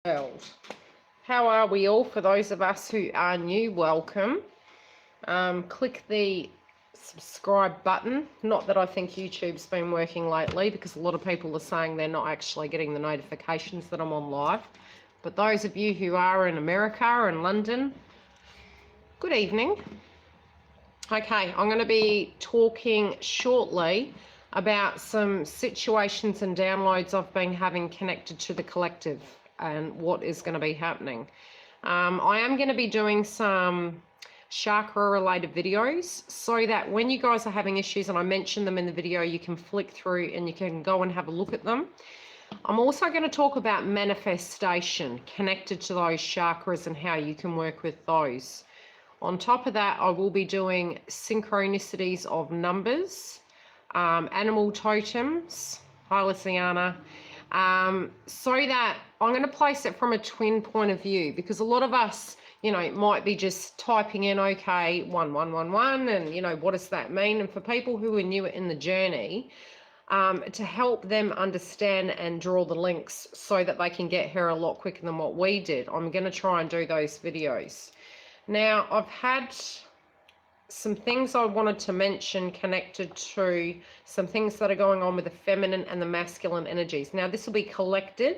world. How are we all? For those of us who are new, welcome. Click the subscribe button. Not that I think YouTube's been working lately, because a lot of people are saying they're not actually getting the notifications that I'm on live. But those of you who are in America and London, good evening. Okay, I'm going to be talking shortly about some situations and downloads I've been having connected to the collective and what is going to be happening. I am going to be doing some chakra related videos so that when you guys are having issues, and I mentioned them in the video, you can flick through and you can go and have a look at them. I'm also going to talk about manifestation connected to those chakras and how you can work with those. On top of that, I will be doing synchronicities of numbers, animal totems, hi Luciana, so that I'm going to place it from a twin point of view, because a lot of us, might be just typing in, okay, 1111, and, what does that mean? And for people who are new in the journey, to help them understand and draw the links so that they can get here a lot quicker than what we did, I'm going to try and do those videos. Now, I've had some things I wanted to mention connected to some things that are going on with the feminine and the masculine energies. Now, this will be collective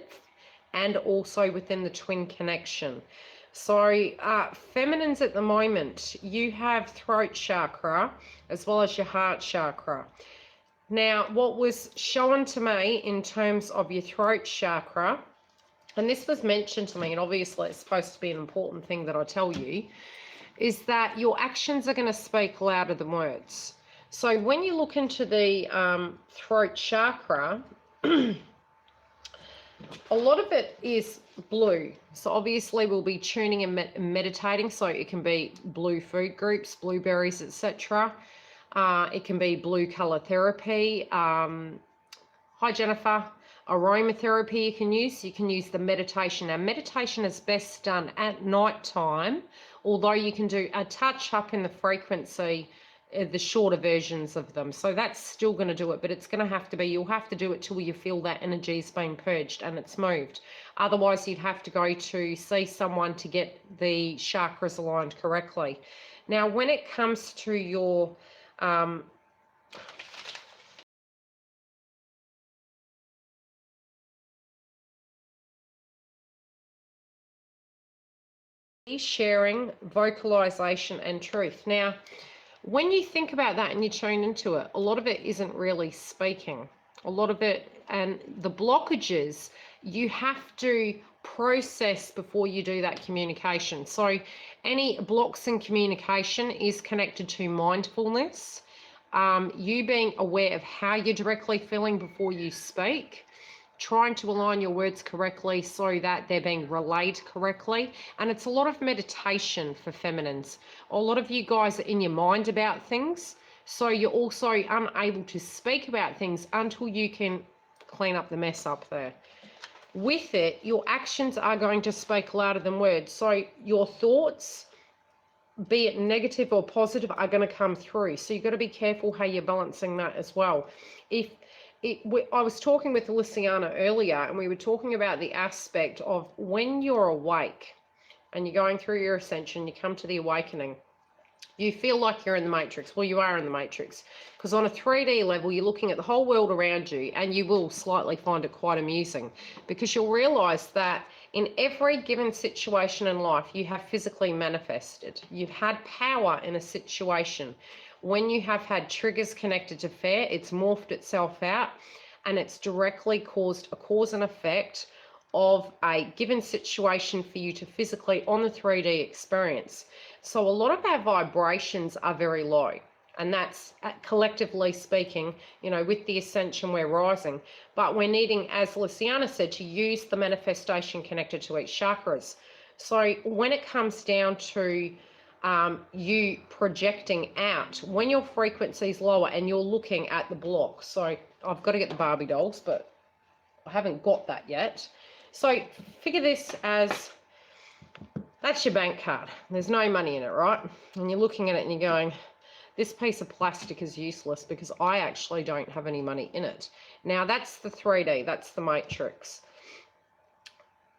and also within the twin connection. So, feminines at the moment, you have throat chakra as well as your heart chakra. Now, what was shown to me in terms of your throat chakra, and this was mentioned to me, and obviously it's supposed to be an important thing that I tell you, is that your actions are going to speak louder than words. So when you look into the throat chakra, a lot of it is blue. So obviously we'll be tuning and meditating. So it can be blue food groups, blueberries, etc. It can be blue color therapy. Hi, Jennifer. Aromatherapy you can use. You can use the meditation. Now, meditation is best done at night time, although you can do a touch up in the frequency, the shorter versions of them. So that's still going to do it, but it's going to have to be, you'll have to do it till you feel that energy's been purged and it's moved. Otherwise, you'd have to go to see someone to get the chakras aligned correctly. Now, when it comes to your sharing, vocalization, and truth. Now, when you think about that and you tune into it, a lot of it isn't really speaking. A lot of it, and the blockages, you have to process before you do that communication. So any blocks in communication is connected to mindfulness, you being aware of how you're directly feeling before you speak, trying to align your words correctly so that they're being relayed correctly. And it's a lot of meditation for feminines. A lot of you guys are in your mind about things, so you're also unable to speak about things until you can clean up the mess up there. With it, your actions are going to speak louder than words. So your thoughts, be it negative or positive, are going to come through. So you've got to be careful how you're balancing that as well. I was talking with Luciana earlier, and we were talking about the aspect of when you're awake and you're going through your ascension, you come to the awakening, you feel like you're in the matrix. Well, you are in the matrix, because on a 3D level, you're looking at the whole world around you, and you will slightly find it quite amusing, because you'll realize that in every given situation in life, you have physically manifested. You've had power in a situation. When you have had triggers connected to fear, it's morphed itself out, and it's directly caused a cause and effect of a given situation for you to physically, on the 3D experience. So a lot of our vibrations are very low, and that's collectively speaking, with the ascension we're rising, but we're needing, as Luciana said, to use the manifestation connected to each chakras. So when it comes down to you projecting out, when your frequency is lower and you're looking at the block, so I've got to get the Barbie dolls, but I haven't got that yet. So figure this as, that's your bank card. There's no money in it, right? And you're looking at it and you're going, this piece of plastic is useless because I actually don't have any money in it. Now that's the 3D, that's the matrix.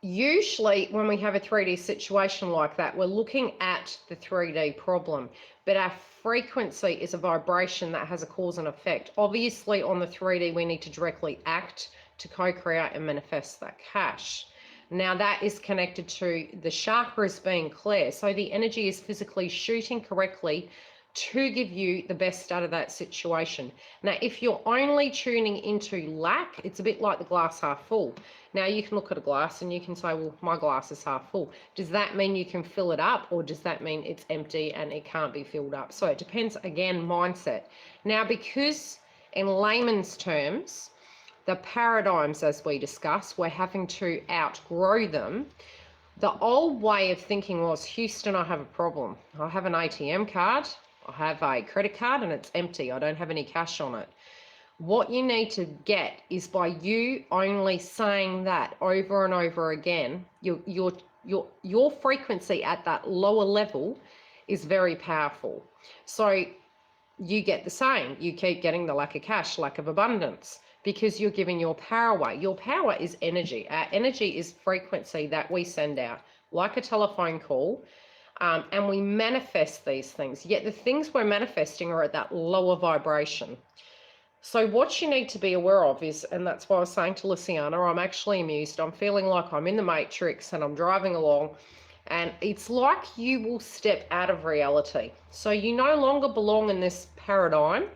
Usually when we have a 3D situation like that, we're looking at the 3D problem, but our frequency is a vibration that has a cause and effect. Obviously on the 3D, we need to directly act to co-create and manifest that cash. Now that is connected to the chakras being clear. So the energy is physically shooting correctly to give you the best out of that situation. Now, if you're only tuning into lack, it's a bit like the glass half full. Now, you can look at a glass and you can say, well, my glass is half full. Does that mean you can fill it up, or does that mean it's empty and it can't be filled up? So it depends, again, mindset. Now, because in layman's terms, the paradigms, as we discussed, we're having to outgrow them. The old way of thinking was, Houston, I have a problem. I have an ATM card, I have a credit card, and it's empty. I don't have any cash on it. What you need to get is, by you only saying that over and over again, your frequency at that lower level is very powerful. So you get the same. You keep getting the lack of cash, lack of abundance, because you're giving your power away. Your power is energy. Our energy is frequency that we send out, like a telephone call, and we manifest these things. Yet the things we're manifesting are at that lower vibration. So what you need to be aware of is, and that's why I was saying to Luciana, I'm actually amused. I'm feeling like I'm in the Matrix and I'm driving along, and it's like you will step out of reality. So you no longer belong in this paradigm.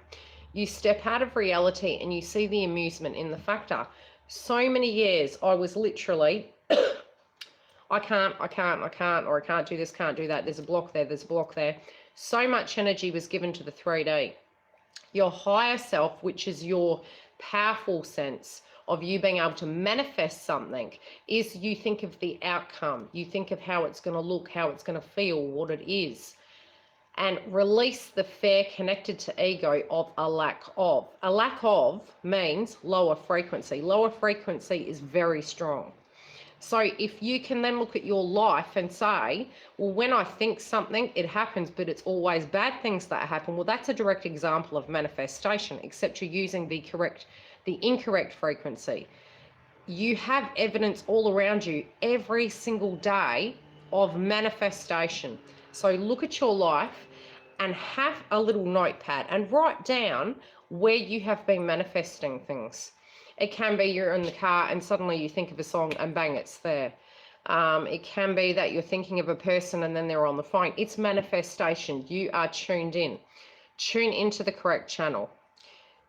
You step out of reality and you see the amusement in the factor. So many years I was literally, I can't, or I can't do this, can't do that. There's a block there, there's a block there. So much energy was given to the 3D. Your higher self, which is your powerful sense of you being able to manifest something, is you think of the outcome. You think of how it's going to look, how it's going to feel, what it is. And release the fear connected to ego of a lack of. A lack of means lower frequency. Lower frequency is very strong. So if you can then look at your life and say, well, when I think something, it happens, but it's always bad things that happen. Well, that's a direct example of manifestation, except you're using the incorrect frequency. You have evidence all around you every single day of manifestation. So look at your life and have a little notepad and write down where you have been manifesting things. It can be you're in the car and suddenly you think of a song and bang, it's there. It can be that you're thinking of a person and then they're on the phone. It's manifestation. You are tuned in. Tune into the correct channel.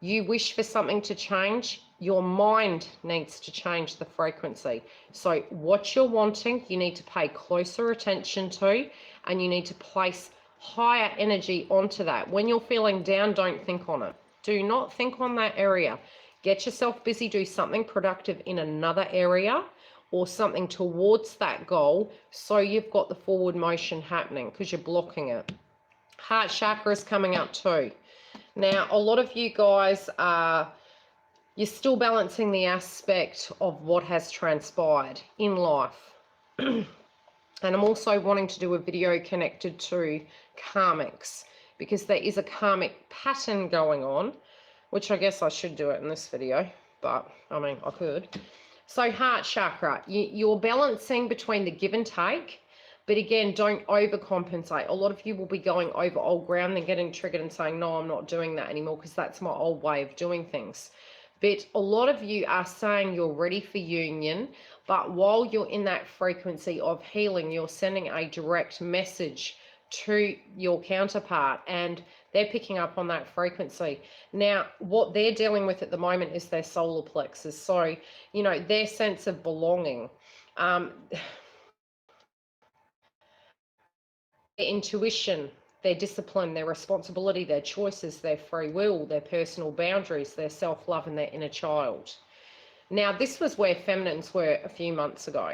You wish for something to change, your mind needs to change the frequency. So what you're wanting, you need to pay closer attention to, and you need to place higher energy onto that. When you're feeling down, don't think on it. Do not think on that area. Get yourself busy, do something productive in another area or something towards that goal, so you've got the forward motion happening, because you're blocking it. Heart chakra is coming up too. Now, a lot of you guys you're still balancing the aspect of what has transpired in life. And I'm also wanting to do a video connected to karmics, because there is a karmic pattern going on, which I guess I should do it in this video, but I mean, I could. So heart chakra, you're balancing between the give and take, but again, don't overcompensate. A lot of you will be going over old ground and getting triggered and saying, no, I'm not doing that anymore because that's my old way of doing things. But a lot of you are saying you're ready for union, but while you're in that frequency of healing, you're sending a direct message to your counterpart and they're picking up on that frequency. Now, what they're dealing with at the moment is their solar plexus. So, you know, their sense of belonging. Their intuition, their discipline, their responsibility, their choices, their free will, their personal boundaries, their self-love, and their inner child. Now, this was where feminines were a few months ago.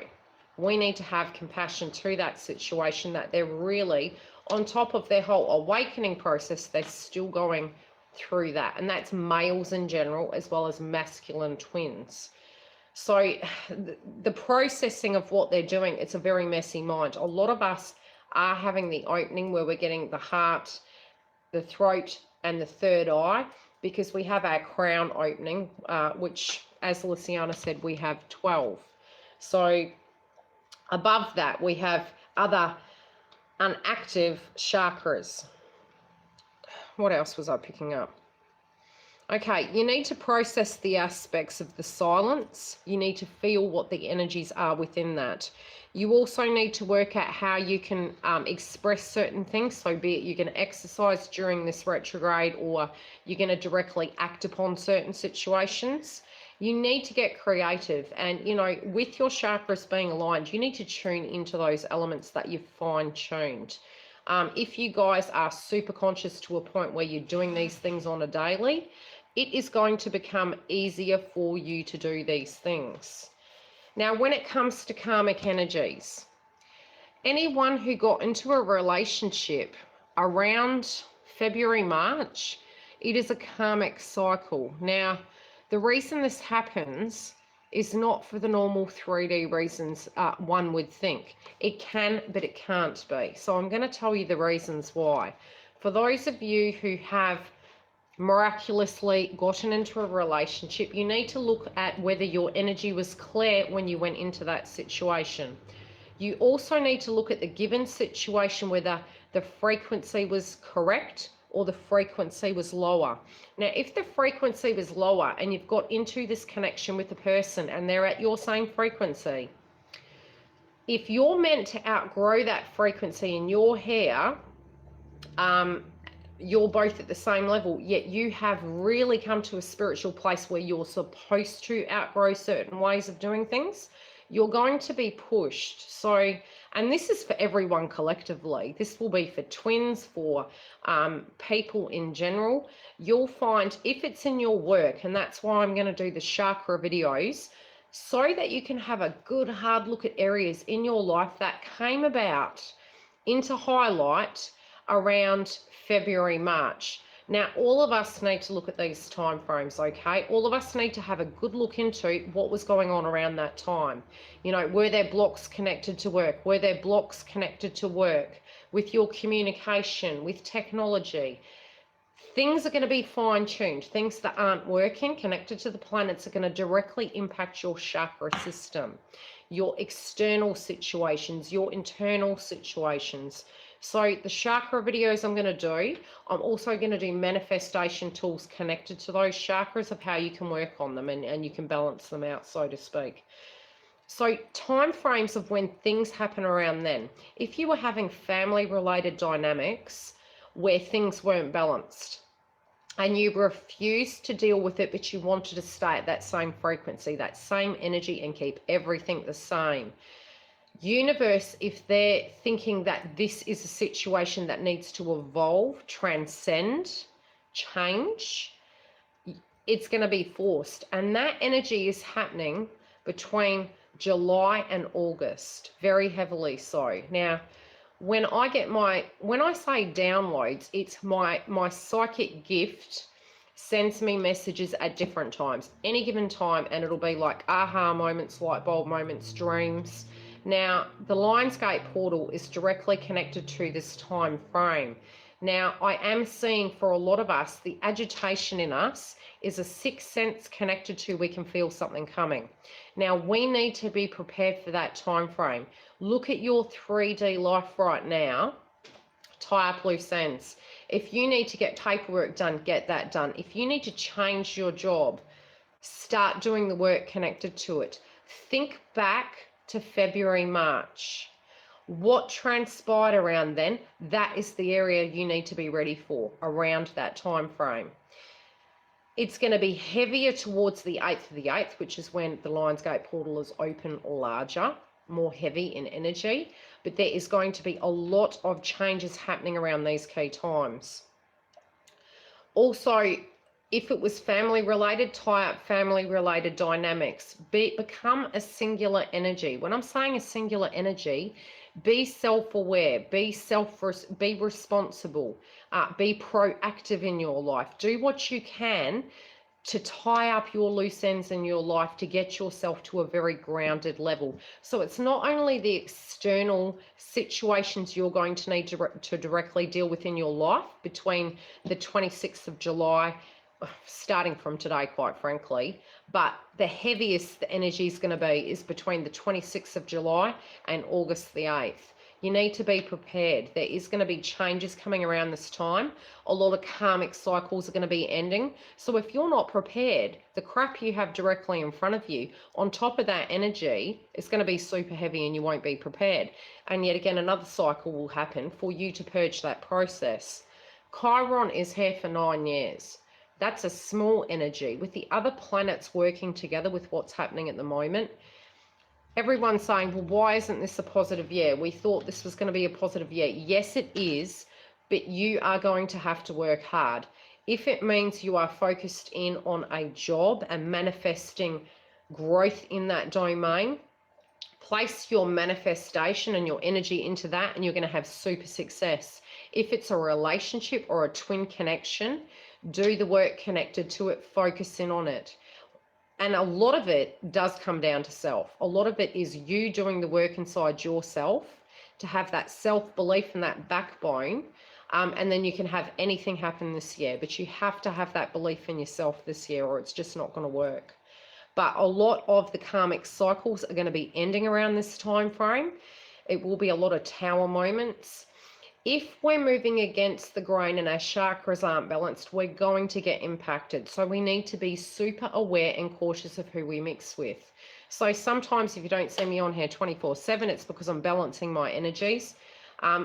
We need to have compassion to that situation, that they're really on top of their whole awakening process. They're still going through that. And that's males in general, as well as masculine twins. So the processing of what they're doing, it's a very messy mind. A lot of us are having the opening where we're getting the heart, the throat, and the third eye, because we have our crown opening, which, as Luciana said, we have 12. So Above that, we have other unactive chakras. What else was I picking up? Okay, you need to process the aspects of the silence. You need to feel what the energies are within that. You also need to work out how you can express certain things. So be it you're going to exercise during this retrograde, or you're going to directly act upon certain situations. You need to get creative, and with your chakras being aligned, you need to tune into those elements that you've fine-tuned. If you guys are super conscious to a point where you're doing these things on a daily, it is going to become easier for you to do these things. Now, when it comes to karmic energies, anyone who got into a relationship around February, March, it is a karmic cycle. Now, the reason this happens is not for the normal 3D reasons one would think. It can, but it can't be. So I'm going to tell you the reasons why. For those of you who have miraculously gotten into a relationship, you need to look at whether your energy was clear when you went into that situation. You also need to look at the given situation, whether the frequency was correct or the frequency was lower. Now, if the frequency was lower and you've got into this connection with the person and they're at your same frequency, if you're meant to outgrow that frequency in your hair, you're both at the same level, yet you have really come to a spiritual place where you're supposed to outgrow certain ways of doing things, you're going to be pushed. So, and this is for everyone collectively. This will be for twins, for people in general. You'll find if it's in your work, and that's why I'm going to do the chakra videos, so that you can have a good hard look at areas in your life that came about into highlight around February, March. Now, all of us need to look at these time frames, okay? All of us need to have a good look into what was going on around that time. Were there blocks connected to work? Were there blocks connected to work with your communication, with technology? Things are going to be fine-tuned. Things that aren't working, connected to the planets, are going to directly impact your chakra system, your external situations, your internal situations. So the chakra videos I'm going to do, I'm also going to do manifestation tools connected to those chakras of how you can work on them and you can balance them out, so to speak. So time frames of when things happen around then. If you were having family-related dynamics where things weren't balanced and you refused to deal with it, but you wanted to stay at that same frequency, that same energy, and keep everything the same, universe, if they're thinking that this is a situation that needs to evolve, transcend, change, it's going to be forced. And that energy is happening between July and August, very heavily so. Now, when I say downloads, it's my psychic gift sends me messages at different times, any given time, and it'll be like aha moments, light bulb moments, dreams. Now, the Lionsgate portal is directly connected to this time frame. Now, I am seeing for a lot of us, the agitation in us is a sixth sense connected to we can feel something coming. Now, we need to be prepared for that time frame. Look at your 3D life right now. Tie up loose ends. If you need to get paperwork done, get that done. If you need to change your job, start doing the work connected to it. Think back to February, March. What transpired around then, that is the area you need to be ready for around that time frame. It's going to be heavier towards the 8th of the 8th, which is when the Lionsgate portal is open larger, more heavy in energy, but there is going to be a lot of changes happening around these key times. Also, if it was family related, tie up family related dynamics. Become a singular energy. When I'm saying a singular energy, be self-aware, be responsible, be proactive in your life. Do what you can to tie up your loose ends in your life to get yourself to a very grounded level. So it's not only the external situations you're going to need to directly deal with in your life between the 26th of July, starting from today, quite frankly, But the heaviest the energy is going to be is between the 26th of July and August the 8th. You need to be prepared. There is going to be changes coming around this time. A lot of karmic cycles are going to be ending. So if you're not prepared, the crap you have directly in front of you, on top of that energy, is going to be super heavy and you won't be prepared. And yet again, another cycle will happen for you to purge that process. Chiron is here for 9 years. That's a small energy. With the other planets working together with what's happening at the moment, everyone's saying, well, why isn't this a positive year? We thought this was going to be a positive year. Yes, it is, but you are going to have to work hard. If it means you are focused in on a job and manifesting growth in that domain, place your manifestation and your energy into that and you're going to have super success. If it's a relationship or a twin connection, do the work connected to it, focus in on it. And a lot of it does come down to self. A lot of it is you doing the work inside yourself to have that self-belief and that backbone. And then you can have anything happen this year. But you have to have that belief in yourself this year or it's just not going to work. But a lot of the karmic cycles are going to be ending around this time frame. It will be a lot of tower moments. If we're moving against the grain and our chakras aren't balanced, we're going to get impacted. So we need to be super aware and cautious of who we mix with. So sometimes if you don't see me on here 24/7, it's because I'm balancing my energies.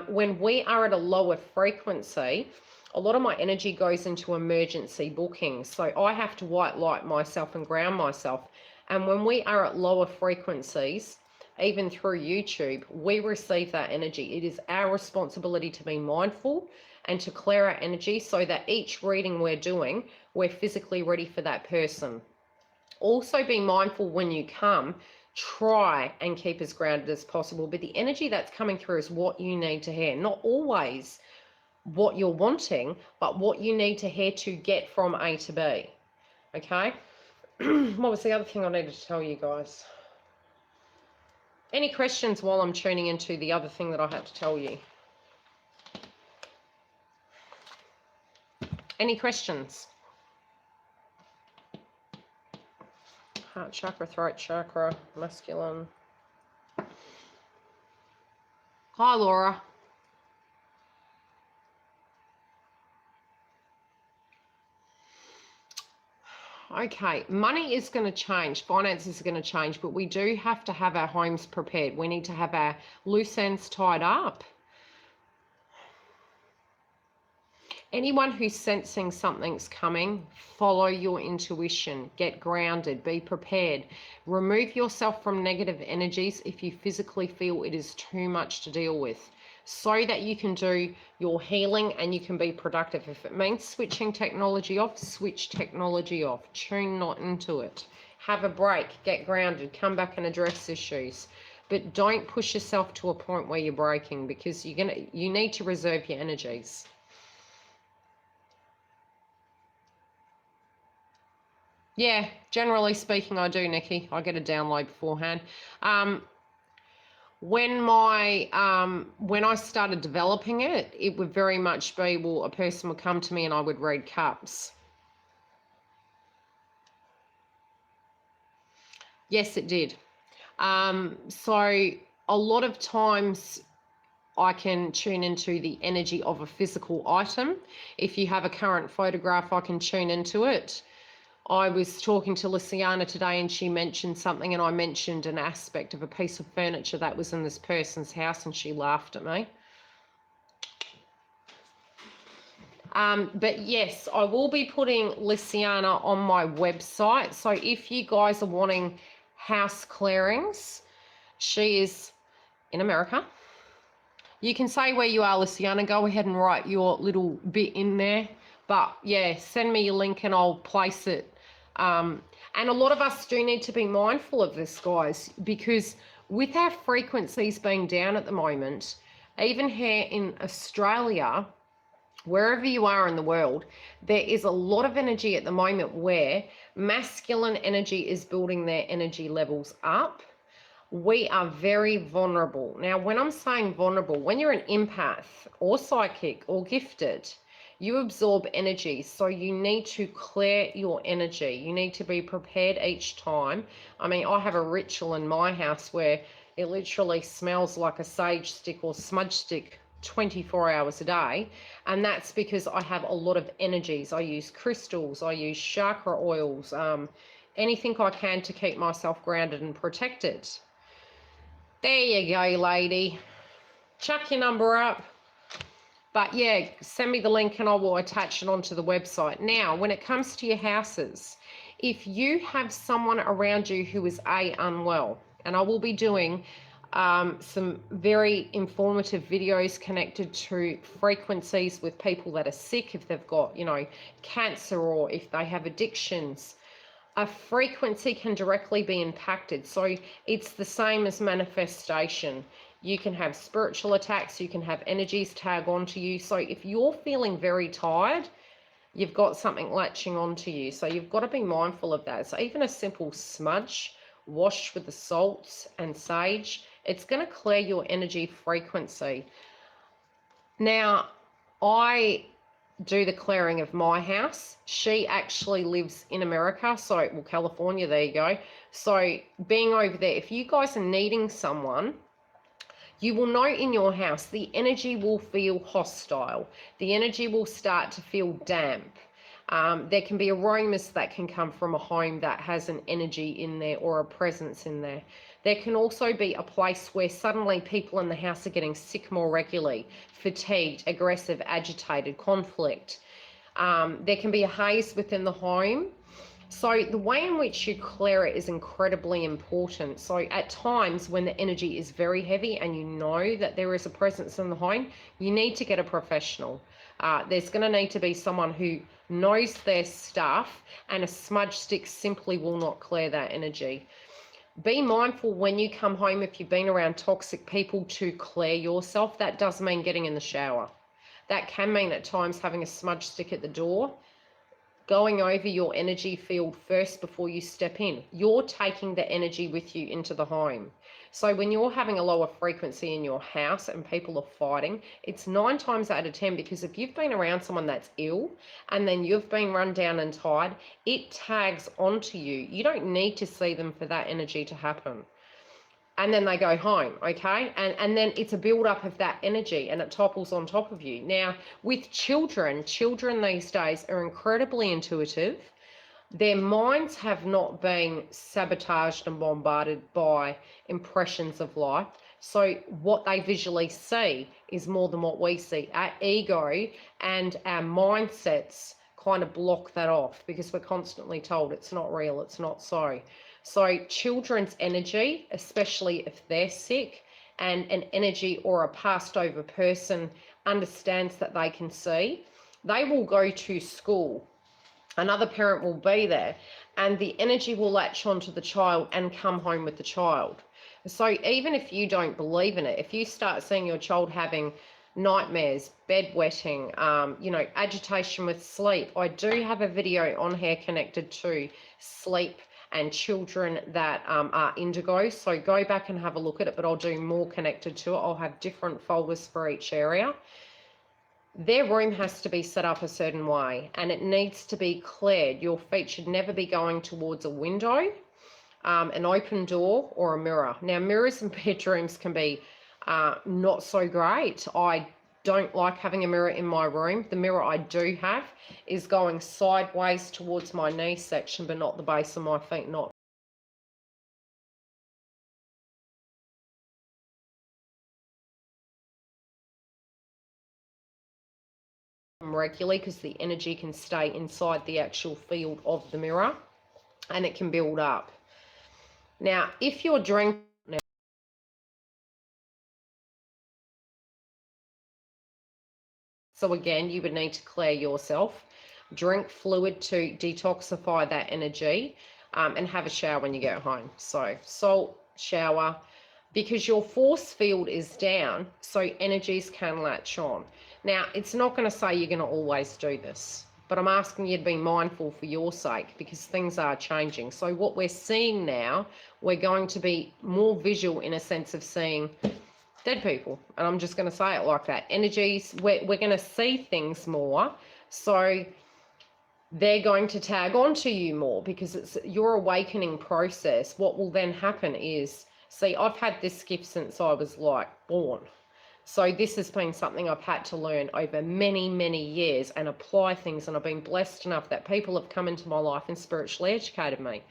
When we are at a lower frequency, a lot of my energy goes into emergency bookings. So I have to white light myself and ground myself. And when we are at lower frequencies, even through YouTube, we receive that energy. It is our responsibility to be mindful and to clear our energy so that each reading we're doing, we're physically ready for that person. Also be mindful when you come, try and keep as grounded as possible. But the energy that's coming through is what you need to hear. Not always what you're wanting, but what you need to hear to get from A to B. Okay? What was the other thing I needed to tell you guys? Any questions while I'm tuning into the other thing that I had to tell you? Any questions? Heart chakra, throat chakra, masculine. Hi, Laura. Okay, money is going to change, finances are going to change, but we do have to have our homes prepared. We need to have our loose ends tied up. Anyone who's sensing something's coming, follow your intuition, get grounded, be prepared. Remove yourself from negative energies if you physically feel it is too much to deal with, so that you can do your healing and you can be productive. If it means switching technology off, switch technology off. Tune not into it. Have a break, get grounded, come back and address issues. But don't push yourself to a point where you're breaking, because you need to reserve your energies. Yeah, generally speaking, I do, Nikki. I get a download beforehand. When I started developing it, it would very much be, well, a person would come to me and I would read cups. Yes, it did. So a lot of times I can tune into the energy of a physical item. If you have a current photograph, I can tune into it. I was talking to Luciana today and she mentioned something, and I mentioned an aspect of a piece of furniture that was in this person's house and she laughed at me. But yes, I will be putting Luciana on my website. So if you guys are wanting house clearings, she is in America. You can say where you are, Luciana. Go ahead and write your little bit in there. But yeah, send me your link and I'll place it. And a lot of us do need to be mindful of this, guys, because with our frequencies being down at the moment, even here in Australia, wherever you are in the world, there is a lot of energy at the moment where masculine energy is building their energy levels up. We are very vulnerable. Now, when I'm saying vulnerable, when you're an empath or psychic or gifted, You absorb energy, so you need to clear your energy. You need to be prepared each time. I mean, I have a ritual in my house where it literally smells like a sage stick or smudge stick 24 hours a day, and that's because I have a lot of energies. I use crystals, I use chakra oils, anything I can to keep myself grounded and protected. There you go, lady. Chuck your number up. But yeah, send me the link and I will attach it onto the website. Now, when it comes to your houses, if you have someone around you who is unwell, and I will be doing some very informative videos connected to frequencies with people that are sick, if they've got, cancer, or if they have addictions. A frequency can directly be impacted. So it's the same as manifestation. You can have spiritual attacks, you can have energies tag onto you. So if you're feeling very tired, you've got something latching onto you. So you've got to be mindful of that. So even a simple smudge washed with the salts and sage, it's going to clear your energy frequency. Now, I do the clearing of my house. She actually lives in America, well, California, there you go. So being over there, if you guys are needing someone, you will know in your house the energy will feel hostile. The energy will start to feel damp. There can be aromas that can come from a home that has an energy in there or a presence in there. There can also be a place where suddenly people in the house are getting sick more regularly, fatigued, aggressive, agitated, conflict. There can be a haze within the home. So the way in which you clear it is incredibly important. So at times when the energy is very heavy and you know that there is a presence in the home, you need to get a professional. There's going to need to be someone who knows their stuff, and a smudge stick simply will not clear that energy. Be mindful when you come home, if you've been around toxic people, to clear yourself. That does mean getting in the shower. That can mean at times having a smudge stick at the door, going over your energy field first before you step in. You're taking the energy with you into the home. So when you're having a lower frequency in your house and people are fighting, it's 9 times out of 10, because if you've been around someone that's ill and then you've been run down and tired, it tags onto you. You don't need to see them for that energy to happen. And then they go home, okay? And then it's a build-up of that energy, and it topples on top of you. Now, with children these days are incredibly intuitive. Their minds have not been sabotaged and bombarded by impressions of life. So what they visually see is more than what we see. Our ego and our mindsets kind of block that off, because we're constantly told it's not real, it's not so. So children's energy, especially if they're sick and an energy or a passed over person understands that they can see, they will go to school. Another parent will be there, and the energy will latch onto the child and come home with the child. So even if you don't believe in it, if you start seeing your child having nightmares, bedwetting, agitation with sleep, I do have a video on here connected to sleep and children that are indigo. So go back and have a look at it, but I'll do more connected to it. I'll have different folders for each area. Their room has to be set up a certain way, and it needs to be cleared. Your feet should never be going towards a window, an open door, or a mirror. Now, mirrors in bedrooms can be not so great. I don't like having a mirror in my room. The mirror I do have is going sideways towards my knee section, but not the base of my feet, not regularly, because the energy can stay inside the actual field of the mirror and it can build up. Now, if you're drinking, so again, you would need to clear yourself, drink fluid to detoxify that energy, and have a shower when you get home. So salt, shower, because your force field is down, so energies can latch on. Now, it's not going to say you're going to always do this, but I'm asking you to be mindful for your sake, because things are changing. So what we're seeing now, we're going to be more visual in a sense of seeing Dead people. And I'm just going to say it like that. Energies, we're going to see things more. So they're going to tag onto you more because it's your awakening process. What will then happen is, see, I've had this gift since I was like born. So this has been something I've had to learn over many, many years and apply things. And I've been blessed enough that people have come into my life and spiritually educated me.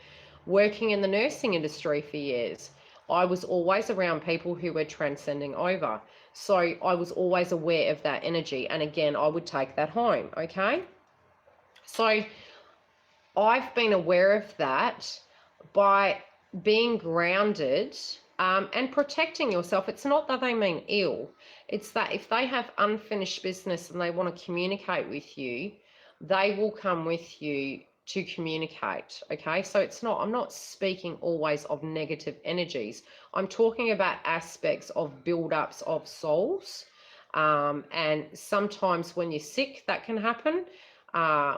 Working in the nursing industry for years, I was always around people who were transcending over. So I was always aware of that energy. And again, I would take that home, okay? So I've been aware of that by being grounded and protecting yourself. It's not that they mean ill. It's that if they have unfinished business and they want to communicate with you, they will come with you to communicate. Okay, so it's not, I'm not speaking always of negative energies. I'm talking about aspects of build-ups of souls. And sometimes when you're sick, that can happen.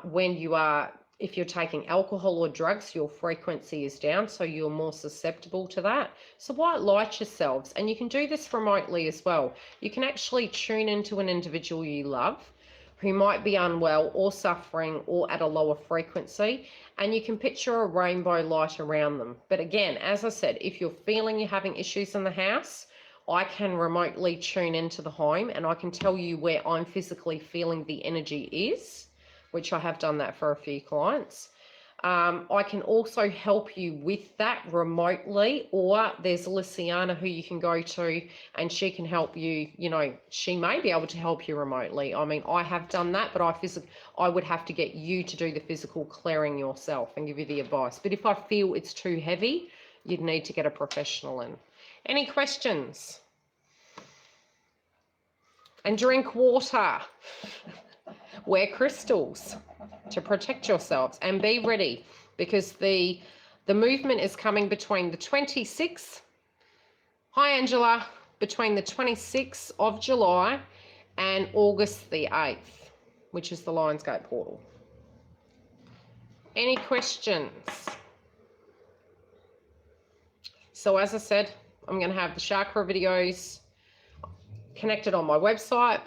When you are, if you're taking alcohol or drugs, your frequency is down, so you're more susceptible to that. So white light yourselves, and you can do this remotely as well. You can actually tune into an individual you love who might be unwell or suffering or at a lower frequency, and you can picture a rainbow light around them. But again, as I said, if you're feeling you're having issues in the house, I can remotely tune into the home and I can tell you where I'm physically feeling the energy is, which I have done that for a few clients. I can also help you with that remotely, or there's Luciana who you can go to and she can help you. You know, she may be able to help you remotely. I mean, I have done that, but I would have to get you to do the physical clearing yourself and give you the advice. But if I feel it's too heavy, you'd need to get a professional in. Any questions? And drink water. Wear crystals to protect yourselves and be ready, because the movement is coming between the 26th, hi Angela, between the 26th of July and August the 8th, which is the Lionsgate portal. Any questions? So as I said, I'm going to have the chakra videos connected on my website.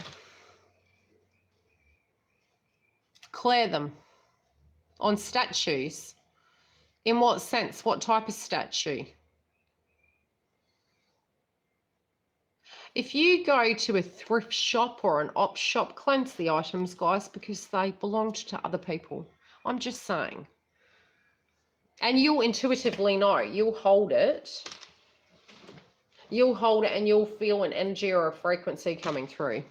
Clear them on statues. In what sense? What type of statue? If you go to a thrift shop or an op shop, cleanse the items, guys, because they belonged to other people. I'm just saying. And you'll intuitively know. You'll hold it. You'll hold it and you'll feel an energy or a frequency coming through.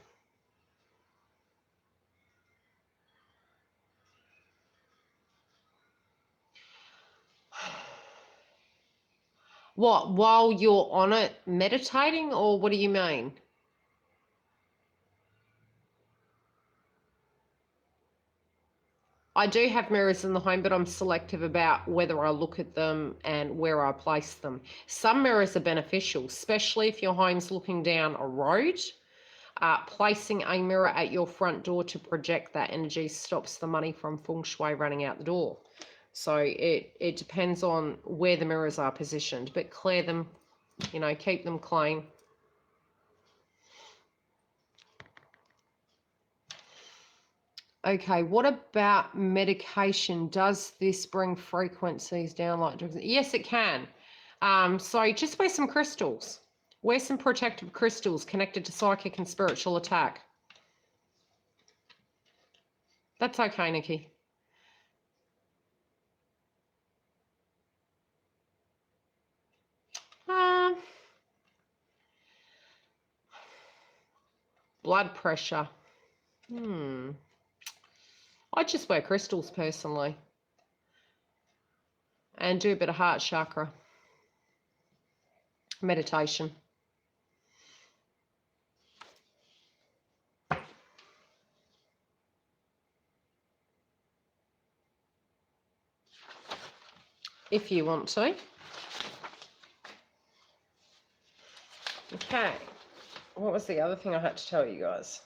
What, while you're on it meditating, or what do you mean? I do have mirrors in the home, but I'm selective about whether I look at them and where I place them. Some mirrors are beneficial, especially if your home's looking down a road. Placing a mirror at your front door to project that energy stops the money from feng shui running out the door. So it depends on where the mirrors are positioned, but clear them, you know, keep them clean. Okay, what about medication? Does this bring frequencies down like drugs? Yes, it can. So just wear some crystals. Wear some protective crystals connected to psychic and spiritual attack. That's okay, Nikki. Blood pressure. I just wear crystals personally. And do a bit of heart chakra. Meditation. If you want to. Okay. What was the other thing I had to tell you guys?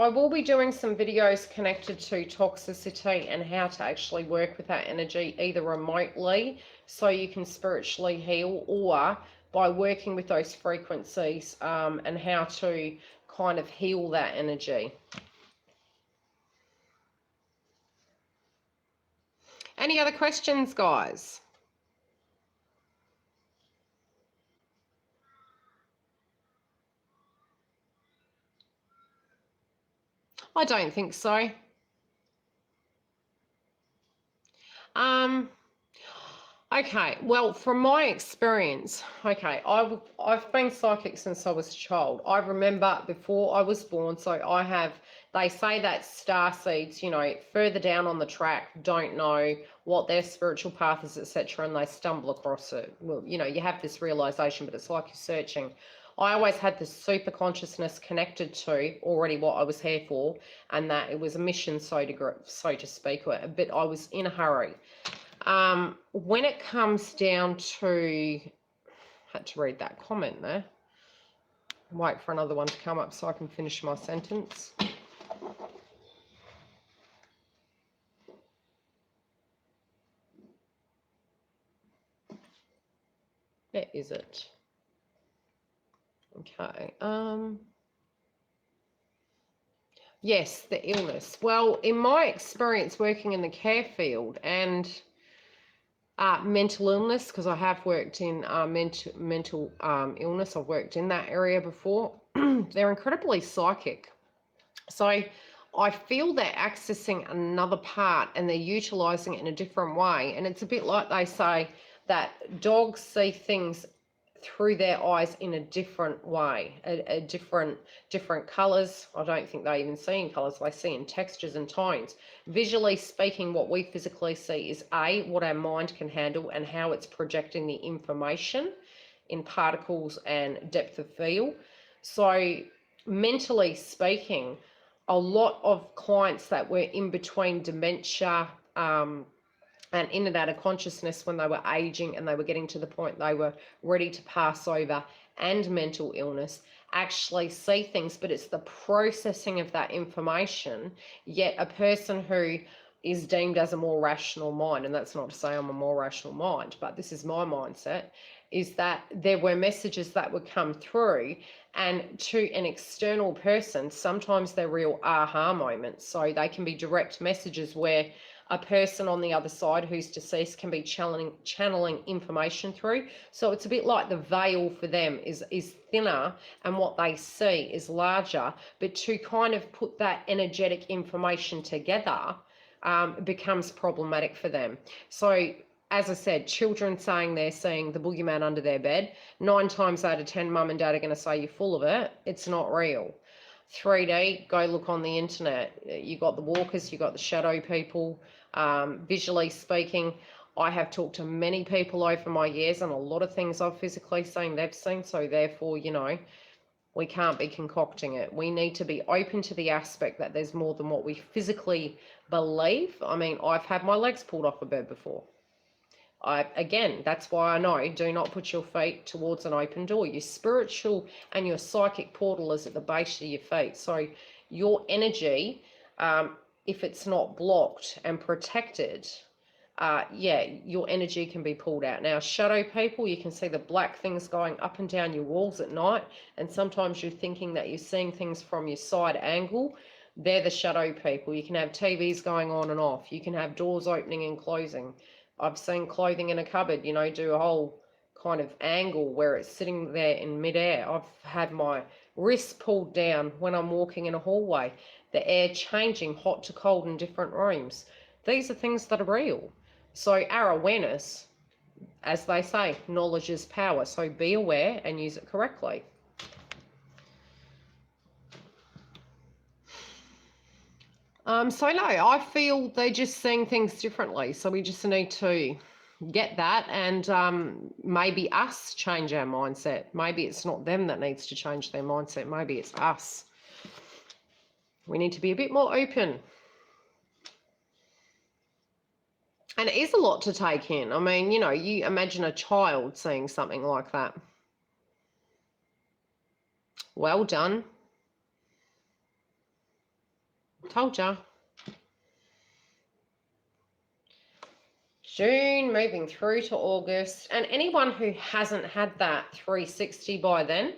I will be doing some videos connected to toxicity and how to actually work with that energy, either remotely so you can spiritually heal, or by working with those frequencies, and how to kind of heal that energy. Any other questions, guys? I don't think so. Okay, well, from my experience, okay, I've been psychic since I was a child. I remember before I was born, so they say that star seeds, further down on the track, don't know what their spiritual path is, etc., and they stumble across it. Well, you have this realization, but it's like you're searching. I always had this super consciousness connected to already what I was here for, and that it was a mission, so to speak, but I was in a hurry. When it comes down to, had to read that comment there. Wait for another one to come up so I can finish my sentence. Where is it? Okay. Yes, the illness. Well, in my experience working in the care field and mental illness, because I have worked in mental illness, I've worked in that area before. They're incredibly psychic. So I feel they're accessing another part and they're utilizing it in a different way. And it's a bit like they say that dogs see things through their eyes in a different way, a different colors. I don't think they even see in colors, they see in textures and tones. Visually speaking, what we physically see is what our mind can handle and how it's projecting the information in particles and depth of field. So mentally speaking, a lot of clients that were in between dementia and in and out of consciousness when they were aging and they were getting to the point they were ready to pass over, and mental illness, actually see things, but it's the processing of that information. Yet a person who is deemed as a more rational mind, and that's not to say I'm a more rational mind, but this is my mindset, is that there were messages that would come through, and to an external person, sometimes they're real aha moments. So they can be direct messages where a person on the other side who's deceased can be channeling information through. So it's a bit like the veil for them is thinner and what they see is larger, but to kind of put that energetic information together becomes problematic for them. So as I said, children saying they're seeing the boogeyman under their bed, 9 times out of 10, mum and dad are going to say you're full of it. It's not real. 3D, go look on the internet. You got the walkers, you got the shadow people. Visually speaking, I have talked to many people over my years, and a lot of things I've physically seen, they've seen. So therefore, we can't be concocting it. We need to be open to the aspect that there's more than what we physically believe. I mean, I've had my legs pulled off a bed before. Again, that's why I know, do not put your feet towards an open door. Your spiritual and your psychic portal is at the base of your feet. So your energy, if it's not blocked and protected, your energy can be pulled out. Now, shadow people, you can see the black things going up and down your walls at night, and sometimes you're thinking that you're seeing things from your side angle. They're the shadow people. You can have TVs going on and off. You can have doors opening and closing. I've seen clothing in a cupboard, do a whole kind of angle where it's sitting there in midair. I've had my wrist pulled down when I'm walking in a hallway, the air changing hot to cold in different rooms. These are things that are real. So our awareness, as they say, knowledge is power. So be aware and use it correctly. So no, I feel they're just seeing things differently. So we just need to get that, and maybe us change our mindset. Maybe it's not them that needs to change their mindset. Maybe it's us. We need to be a bit more open. And it is a lot to take in. I mean, you imagine a child seeing something like that. Well done. Told ya. June, moving through to August. And anyone who hasn't had that 360 by then,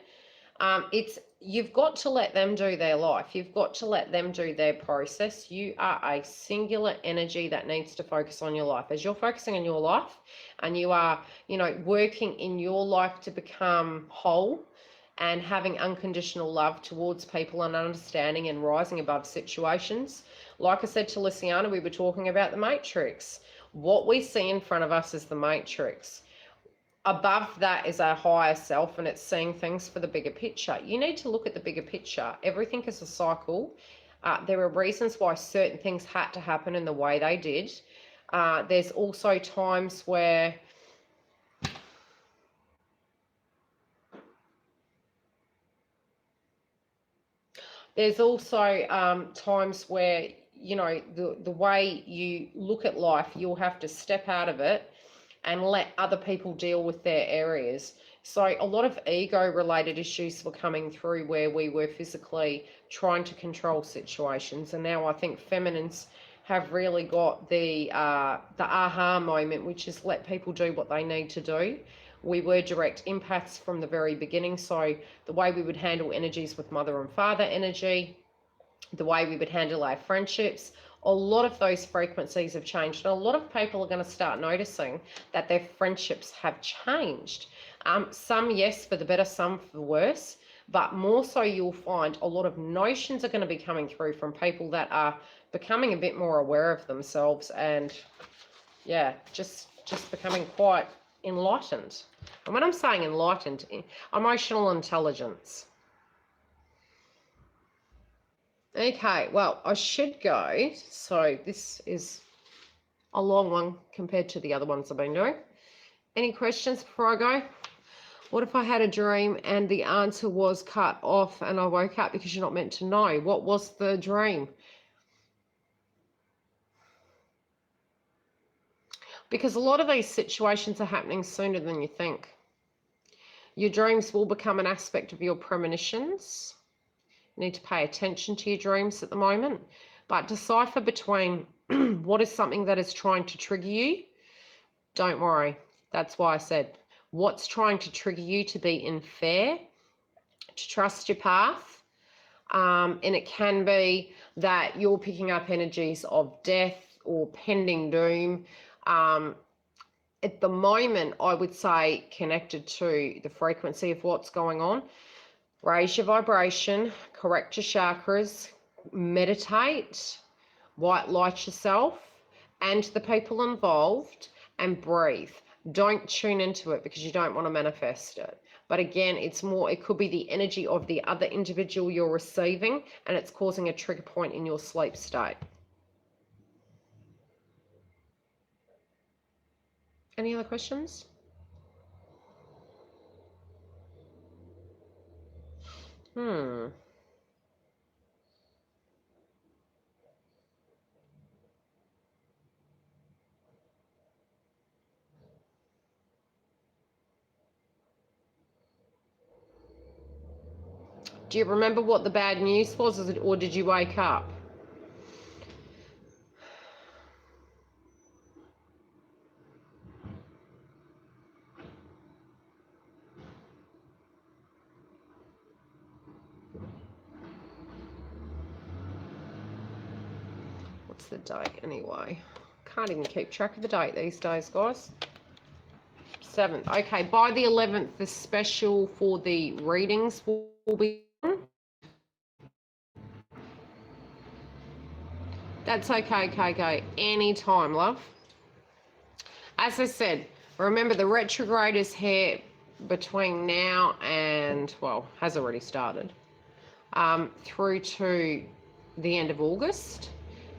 you've got to let them do their life. You've got to let them do their process. You are a singular energy that needs to focus on your life. As you're focusing on your life and you are, working in your life to become whole and having unconditional love towards people and understanding and rising above situations. Like I said to Luciana, we were talking about the matrix. What we see in front of us is the matrix. Above that is our higher self, and it's seeing things for the bigger picture. You need to look at the bigger picture. Everything is a cycle. There are reasons why certain things had to happen in the way they did. There's also times where times where the way you look at life, you'll have to step out of it and let other people deal with their areas. So a lot of ego related issues were coming through where we were physically trying to control situations, and now I think feminines have really got the aha moment, which is let people do what they need to do. We were direct empaths from the very beginning, so the way we would handle energies with mother and father energy, the way we would handle our friendships, a lot of those frequencies have changed. And a lot of people are going to start noticing that their friendships have changed. Some, yes, for the better, some for the worse. But more so, you'll find a lot of notions are going to be coming through from people that are becoming a bit more aware of themselves and, yeah, just becoming quite enlightened. And when I'm saying enlightened, emotional intelligence. Okay, well, I should go. So this is a long one compared to the other ones I've been doing. Any questions before I go? What if I had a dream and the answer was cut off and I woke up because you're not meant to know? What was the dream? Because a lot of these situations are happening sooner than you think. Your dreams will become an aspect of your premonitions. You need to pay attention to your dreams at the moment, but decipher between what is something that is trying to trigger you. Don't worry. That's why I said what's trying to trigger you to be in fair, to trust your path. And it can be that you're picking up energies of death or pending doom. At the moment, I would say connected to the frequency of what's going on. Raise your vibration, correct your chakras, meditate, white light yourself and the people involved, and breathe. Don't tune into it because you don't want to manifest it. But again, it could be the energy of the other individual you're receiving, and it's causing a trigger point in your sleep state. Any other questions? Do you remember what the bad news was, or did you wake up? What's the date anyway? Can't even keep track of the date these days, guys. 7th. Okay, by the 11th, the special for the readings will be on. That's okay, KK. Anytime, love. As I said, remember the retrograde is here between now and, well, has already started, through to the end of August.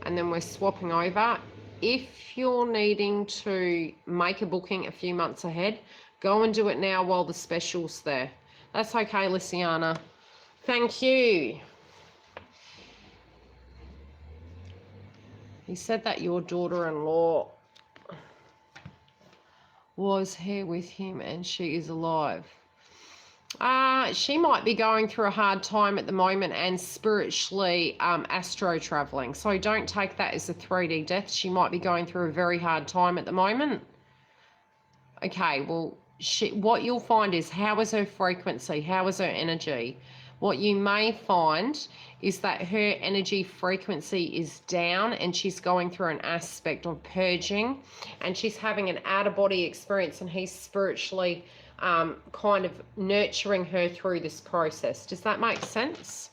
And then we're swapping over. If you're needing to make a booking a few months ahead, go and do it now while the special's there. That's okay, Luciana. Thank you. He said that your daughter-in-law was here with him and she is alive. She might be going through a hard time at the moment and spiritually astro traveling. So don't take that as a 3D death. She might be going through a very hard time at the moment. Okay, well, what you'll find is, how is her frequency? How is her energy? What you may find is that her energy frequency is down and she's going through an aspect of purging, and she's having an out-of-body experience, and he's spiritually kind of nurturing her through this process. Does that make sense?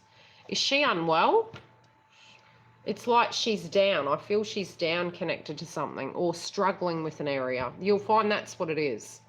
Is she unwell? It's like she's down. I feel she's down, connected to something, or struggling with an area. You'll find that's what it is.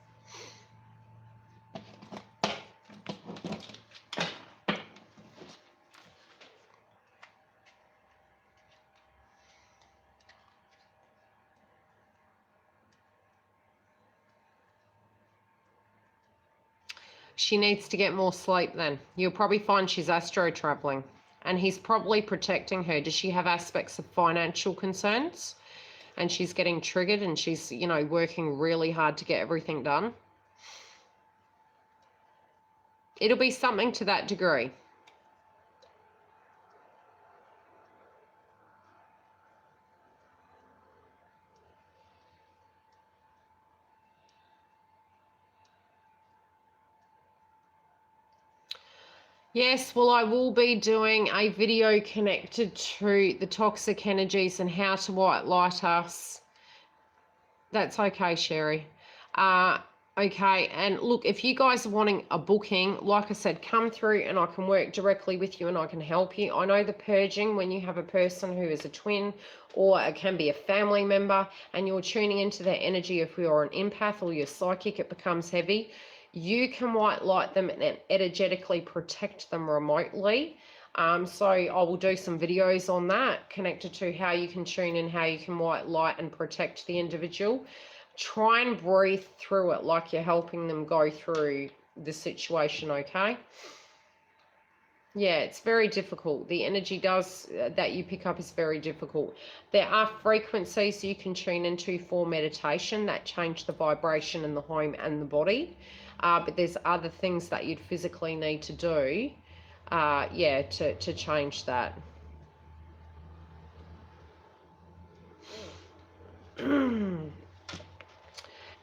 She needs to get more sleep then. You'll probably find she's astro traveling, and he's probably protecting her. Does she have aspects of financial concerns? And she's getting triggered, and she's, you know, working really hard to get everything done. It'll be something to that degree. Yes, well, I will be doing a video connected to the toxic energies and how to white light us. That's okay, Sherry. Okay, and look, if you guys are wanting a booking, like I said, come through and I can work directly with you and I can help you. I know the purging, when you have a person who is a twin, or it can be a family member, and you're tuning into their energy. If you're an empath or you're psychic, it becomes heavy. You can white light them and energetically protect them remotely. So I will do some videos on that, connected to how you can tune in, how you can white light and protect the individual. Try and breathe through it like you're helping them go through the situation, okay? Yeah, it's very difficult. The energy that you pick up is very difficult. There are frequencies you can tune into for meditation that change the vibration in the home and the body. But there's other things that you'd physically need to do, to change that.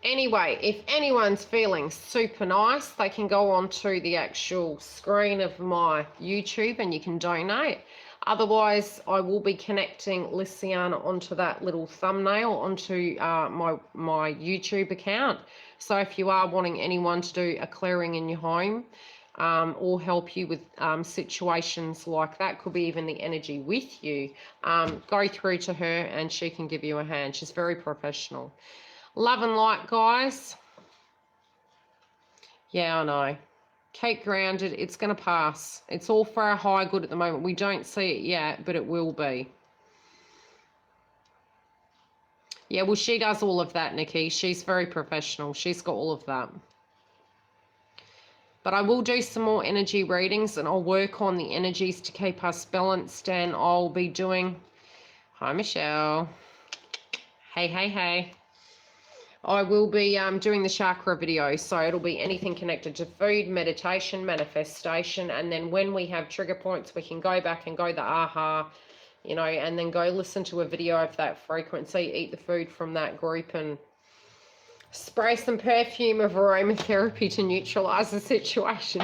Anyway, if anyone's feeling super nice, they can go onto the actual screen of my YouTube and you can donate. Otherwise, I will be connecting Lysiana onto that little thumbnail onto my YouTube account. So if you are wanting anyone to do a clearing in your home, or help you with situations like that, could be even the energy with you, go through to her and she can give you a hand. She's very professional. Love and light, guys. Yeah, I know. Keep grounded. It's going to pass. It's all for our high good at the moment. We don't see it yet, but it will be. Yeah, well, she does all of that, Nikki. She's very professional. She's got all of that. But I will do some more energy readings, and I'll work on the energies to keep us balanced, and I'll be doing... Hi, Michelle. Hey, hey, hey. I will be doing the chakra video, so it'll be anything connected to food, meditation, manifestation, and then when we have trigger points, we can go back and go the aha, you know, and then go listen to a video of that frequency, eat the food from that group, and spray some perfume of aromatherapy to neutralize the situation.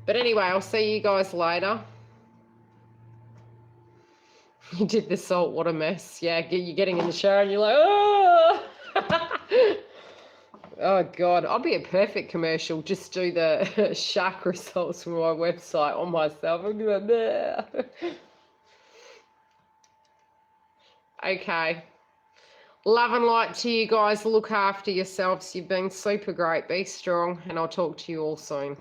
But anyway, I'll see you guys later. You did the salt, what a mess. Yeah, you're getting in the shower and you're like, oh! Oh, God. I'll be a perfect commercial. Just do the chakra salts from my website on myself. I'll be like, bleh. Okay. Love and light to you guys. Look after yourselves. You've been super great. Be strong, and I'll talk to you all soon.